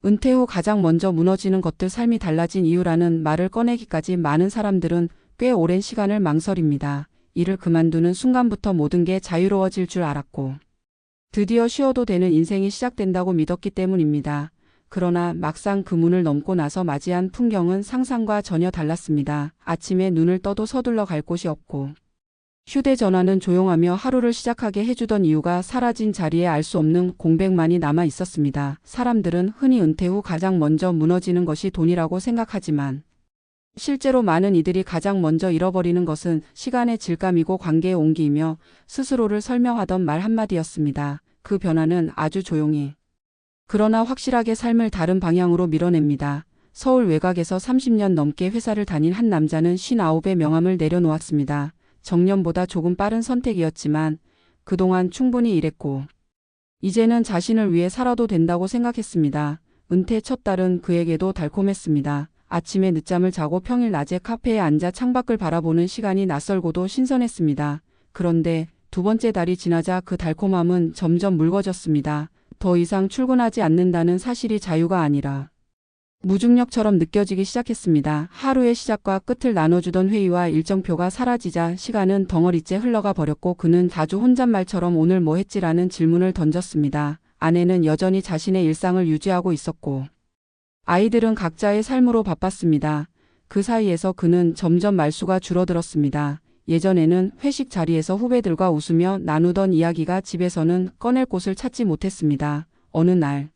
은퇴 후 가장 먼저 무너지는 것들 삶이 달라진 이유라는 말을 꺼내기까지 많은 사람들은 꽤 오랜 시간을 망설입니다. 일을 그만두는 순간부터 모든 게 자유로워질 줄 알았고 드디어 쉬어도 되는 인생이 시작된다고 믿었기 때문입니다. 그러나 막상 그 문을 넘고 나서 맞이한 풍경은 상상과 전혀 달랐습니다. 아침에 눈을 떠도 서둘러 갈 곳이 없고 휴대전화는 조용하며 하루를 시작하게 해주던 이유가 사라진 자리에 알 수 없는 공백만이 남아 있었습니다. 사람들은 흔히 은퇴 후 가장 먼저 무너지는 것이 돈이라고 생각하지만 실제로 많은 이들이 가장 먼저 잃어버리는 것은 시간의 질감이고 관계의 온기이며 스스로를 설명하던 말 한마디였습니다. 그 변화는 아주 조용히 그러나 확실하게 삶을 다른 방향으로 밀어냅니다. 서울 외곽에서 30년 넘게 회사를 다닌 한 남자는 59의 명함을 내려놓았습니다. 정년보다 조금 빠른 선택이었지만 그동안 충분히 일했고 이제는 자신을 위해 살아도 된다고 생각했습니다. 은퇴 첫 달은 그에게도 달콤했습니다. 아침에 늦잠을 자고 평일 낮에 카페에 앉아 창밖을 바라보는 시간이 낯설고도 신선했습니다. 그런데 두 번째 달이 지나자 그 달콤함은 점점 묽어졌습니다. 더 이상 출근하지 않는다는 사실이 자유가 아니라 무중력처럼 느껴지기 시작했습니다. 하루의 시작과 끝을 나눠주던 회의와 일정표가 사라지자 시간은 덩어리째 흘러가 버렸고 그는 자주 혼잣말처럼 오늘 뭐 했지라는 질문을 던졌습니다. 아내는 여전히 자신의 일상을 유지하고 있었고 아이들은 각자의 삶으로 바빴습니다. 그 사이에서 그는 점점 말수가 줄어들었습니다. 예전에는 회식 자리에서 후배들과 웃으며 나누던 이야기가 집에서는 꺼낼 곳을 찾지 못했습니다. 어느 날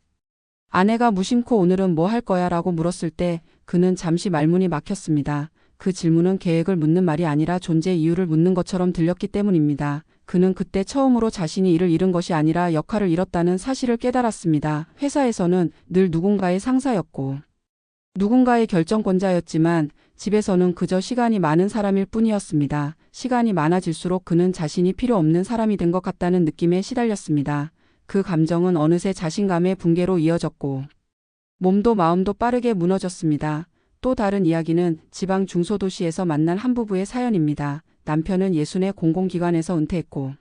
아내가 무심코 오늘은 뭐 할 거야 라고 물었을 때 그는 잠시 말문이 막혔습니다. 그 질문은 계획을 묻는 말이 아니라 존재 이유를 묻는 것처럼 들렸기 때문입니다. 그는 그때 처음으로 자신이 일을 잃은 것이 아니라 역할을 잃었다는 사실을 깨달았습니다. 회사에서는 늘 누군가의 상사였고 누군가의 결정권자였지만 집에서는 그저 시간이 많은 사람일 뿐이었습니다. 시간이 많아질수록 그는 자신이 필요 없는 사람이 된 것 같다는 느낌에 시달렸습니다. 그 감정은 어느새 자신감의 붕괴로 이어졌고 몸도 마음도 빠르게 무너졌습니다. 또 다른 이야기는 지방 중소도시에서 만난 한 부부의 사연입니다. 남편은 예순의 공공기관에서 은퇴했고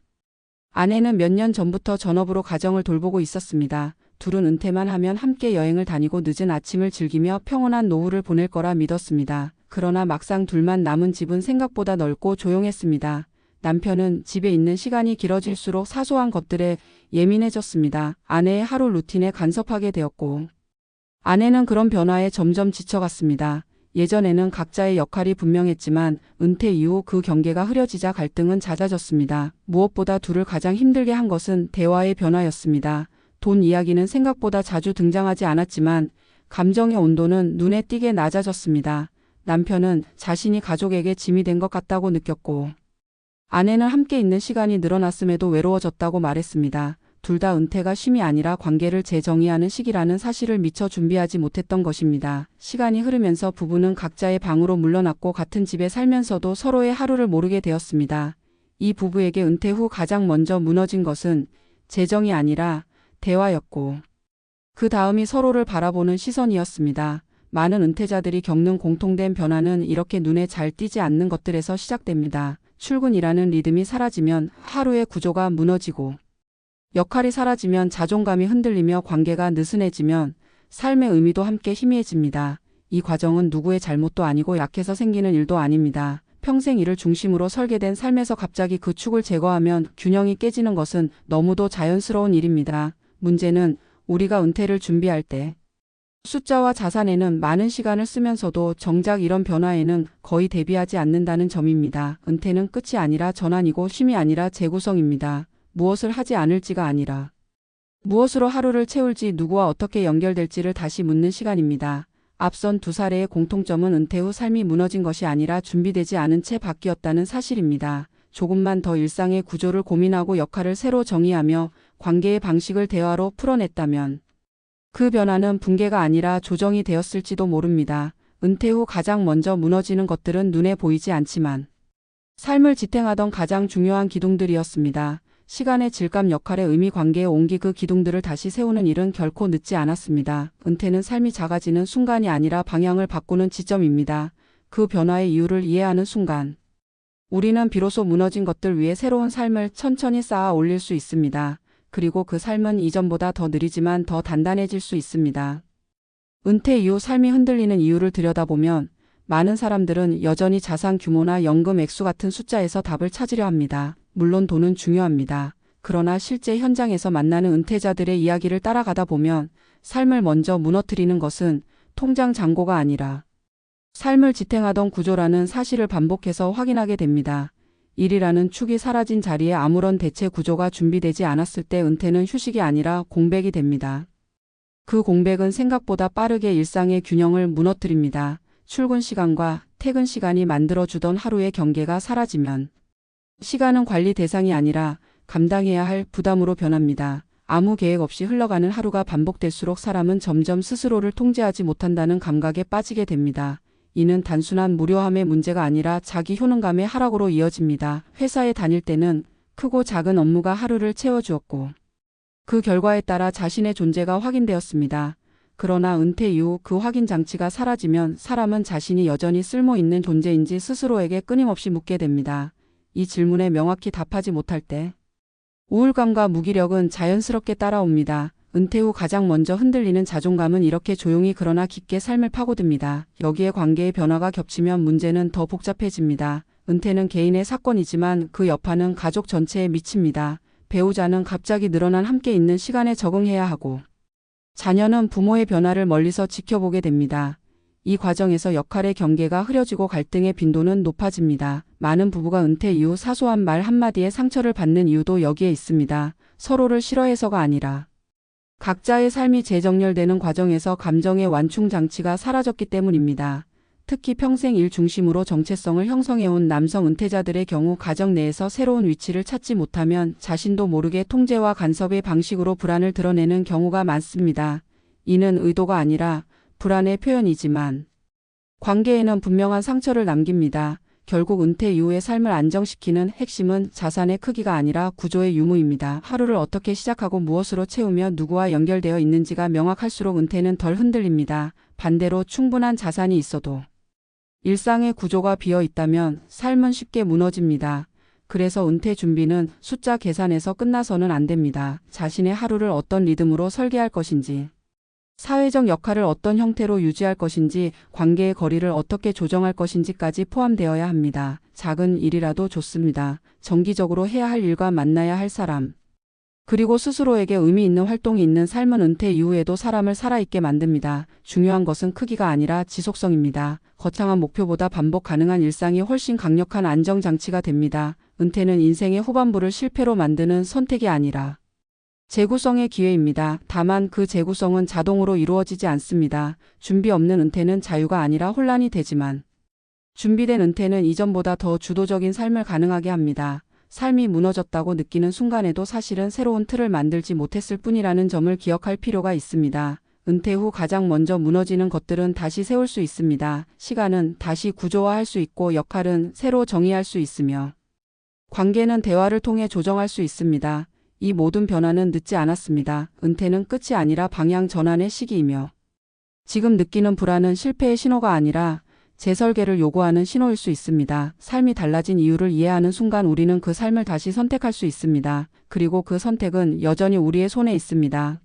아내는 몇 년 전부터 전업으로 가정을 돌보고 있었습니다. 둘은 은퇴만 하면 함께 여행을 다니고 늦은 아침을 즐기며 평온한 노후를 보낼 거라 믿었습니다. 그러나 막상 둘만 남은 집은 생각보다 넓고 조용했습니다. 남편은 집에 있는 시간이 길어질수록 사소한 것들에 예민해졌습니다. 아내의 하루 루틴에 간섭하게 되었고 아내는 그런 변화에 점점 지쳐갔습니다. 예전에는 각자의 역할이 분명했지만 은퇴 이후 그 경계가 흐려지자 갈등은 잦아졌습니다. 무엇보다 둘을 가장 힘들게 한 것은 대화의 변화였습니다. 돈 이야기는 생각보다 자주 등장하지 않았지만 감정의 온도는 눈에 띄게 낮아졌습니다. 남편은 자신이 가족에게 짐이 된 것 같다고 느꼈고 아내는 함께 있는 시간이 늘어났음에도 외로워졌다고 말했습니다. 둘 다 은퇴가 쉼이 아니라 관계를 재정의하는 시기라는 사실을 미처 준비하지 못했던 것입니다. 시간이 흐르면서 부부는 각자의 방으로 물러났고 같은 집에 살면서도 서로의 하루를 모르게 되었습니다. 이 부부에게 은퇴 후 가장 먼저 무너진 것은 재정이 아니라 대화였고 그 다음이 서로를 바라보는 시선이었습니다. 많은 은퇴자들이 겪는 공통된 변화는 이렇게 눈에 잘 띄지 않는 것들에서 시작됩니다. 출근이라는 리듬이 사라지면 하루의 구조가 무너지고 역할이 사라지면 자존감이 흔들리며 관계가 느슨해지면 삶의 의미도 함께 희미해집니다. 이 과정은 누구의 잘못도 아니고 약해서 생기는 일도 아닙니다. 평생 일을 중심으로 설계된 삶에서 갑자기 그 축을 제거하면 균형이 깨지는 것은 너무도 자연스러운 일입니다. 문제는 우리가 은퇴를 준비할 때 숫자와 자산에는 많은 시간을 쓰면서도 정작 이런 변화에는 거의 대비하지 않는다는 점입니다. 은퇴는 끝이 아니라 전환이고 쉼이 아니라 재구성입니다. 무엇을 하지 않을지가 아니라 무엇으로 하루를 채울지 누구와 어떻게 연결될지를 다시 묻는 시간입니다. 앞선 두 사례의 공통점은 은퇴 후 삶이 무너진 것이 아니라 준비되지 않은 채 바뀌었다는 사실입니다. 조금만 더 일상의 구조를 고민하고 역할을 새로 정의하며 관계의 방식을 대화로 풀어냈다면 그 변화는 붕괴가 아니라 조정이 되었을지도 모릅니다. 은퇴 후 가장 먼저 무너지는 것들은 눈에 보이지 않지만 삶을 지탱하던 가장 중요한 기둥들이었습니다. 시간의 질감, 역할의 의미, 관계의 온기, 그 기둥들을 다시 세우는 일은 결코 늦지 않았습니다. 은퇴는 삶이 작아지는 순간이 아니라 방향을 바꾸는 지점입니다. 그 변화의 이유를 이해하는 순간 우리는 비로소 무너진 것들 위에 새로운 삶을 천천히 쌓아 올릴 수 있습니다. 그리고 그 삶은 이전보다 더 느리지만 더 단단해질 수 있습니다. 은퇴 이후 삶이 흔들리는 이유를 들여다보면 많은 사람들은 여전히 자산 규모나 연금 액수 같은 숫자에서 답을 찾으려 합니다. 물론 돈은 중요합니다. 그러나 실제 현장에서 만나는 은퇴자들의 이야기를 따라가다 보면 삶을 먼저 무너뜨리는 것은 통장 잔고가 아니라 삶을 지탱하던 구조라는 사실을 반복해서 확인하게 됩니다. 일이라는 축이 사라진 자리에 아무런 대체 구조가 준비되지 않았을 때 은퇴는 휴식이 아니라 공백이 됩니다. 그 공백은 생각보다 빠르게 일상의 균형을 무너뜨립니다. 출근 시간과 퇴근 시간이 만들어주던 하루의 경계가 사라지면 시간은 관리 대상이 아니라 감당해야 할 부담으로 변합니다. 아무 계획 없이 흘러가는 하루가 반복될수록 사람은 점점 스스로를 통제하지 못한다는 감각에 빠지게 됩니다. 이는 단순한 무료함의 문제가 아니라 자기 효능감의 하락으로 이어집니다. 회사에 다닐 때는 크고 작은 업무가 하루를 채워주었고 그 결과에 따라 자신의 존재가 확인되었습니다. 그러나 은퇴 이후 그 확인 장치가 사라지면 사람은 자신이 여전히 쓸모 있는 존재인지 스스로에게 끊임없이 묻게 됩니다. 이 질문에 명확히 답하지 못할 때 우울감과 무기력은 자연스럽게 따라옵니다. 은퇴 후 가장 먼저 흔들리는 자존감은 이렇게 조용히 그러나 깊게 삶을 파고듭니다. 여기에 관계의 변화가 겹치면 문제는 더 복잡해집니다. 은퇴는 개인의 사건이지만 그 여파는 가족 전체에 미칩니다. 배우자는 갑자기 늘어난 함께 있는 시간에 적응해야 하고 자녀는 부모의 변화를 멀리서 지켜보게 됩니다. 이 과정에서 역할의 경계가 흐려지고 갈등의 빈도는 높아집니다. 많은 부부가 은퇴 이후 사소한 말 한마디에 상처를 받는 이유도 여기에 있습니다. 서로를 싫어해서가 아니라 각자의 삶이 재정렬되는 과정에서 감정의 완충 장치가 사라졌기 때문입니다. 특히 평생 일 중심으로 정체성을 형성해온 남성 은퇴자들의 경우 가정 내에서 새로운 위치를 찾지 못하면 자신도 모르게 통제와 간섭의 방식으로 불안을 드러내는 경우가 많습니다. 이는 의도가 아니라 불안의 표현이지만 관계에는 분명한 상처를 남깁니다. 결국 은퇴 이후의 삶을 안정시키는 핵심은 자산의 크기가 아니라 구조의 유무입니다. 하루를 어떻게 시작하고 무엇으로 채우며 누구와 연결되어 있는지가 명확할수록 은퇴는 덜 흔들립니다. 반대로 충분한 자산이 있어도 일상의 구조가 비어 있다면 삶은 쉽게 무너집니다. 그래서 은퇴 준비는 숫자 계산에서 끝나서는 안 됩니다. 자신의 하루를 어떤 리듬으로 설계할 것인지, 사회적 역할을 어떤 형태로 유지할 것인지, 관계의 거리를 어떻게 조정할 것인지까지 포함되어야 합니다. 작은 일이라도 좋습니다. 정기적으로 해야 할 일과 만나야 할 사람, 그리고 스스로에게 의미 있는 활동이 있는 삶은 은퇴 이후에도 사람을 살아있게 만듭니다. 중요한 것은 크기가 아니라 지속성입니다. 거창한 목표보다 반복 가능한 일상이 훨씬 강력한 안정장치가 됩니다. 은퇴는 인생의 후반부를 실패로 만드는 선택이 아니라 재구성의 기회입니다. 다만 그 재구성은 자동으로 이루어지지 않습니다. 준비 없는 은퇴는 자유가 아니라 혼란이 되지만 준비된 은퇴는 이전보다 더 주도적인 삶을 가능하게 합니다. 삶이 무너졌다고 느끼는 순간에도 사실은 새로운 틀을 만들지 못했을 뿐이라는 점을 기억할 필요가 있습니다. 은퇴 후 가장 먼저 무너지는 것들은 다시 세울 수 있습니다. 시간은 다시 구조화할 수 있고 역할은 새로 정의할 수 있으며 관계는 대화를 통해 조정할 수 있습니다. 이 모든 변화는 늦지 않았습니다. 은퇴는 끝이 아니라 방향 전환의 시기이며 지금 느끼는 불안은 실패의 신호가 아니라 재설계를 요구하는 신호일 수 있습니다. 삶이 달라진 이유를 이해하는 순간 우리는 그 삶을 다시 선택할 수 있습니다. 그리고 그 선택은 여전히 우리의 손에 있습니다.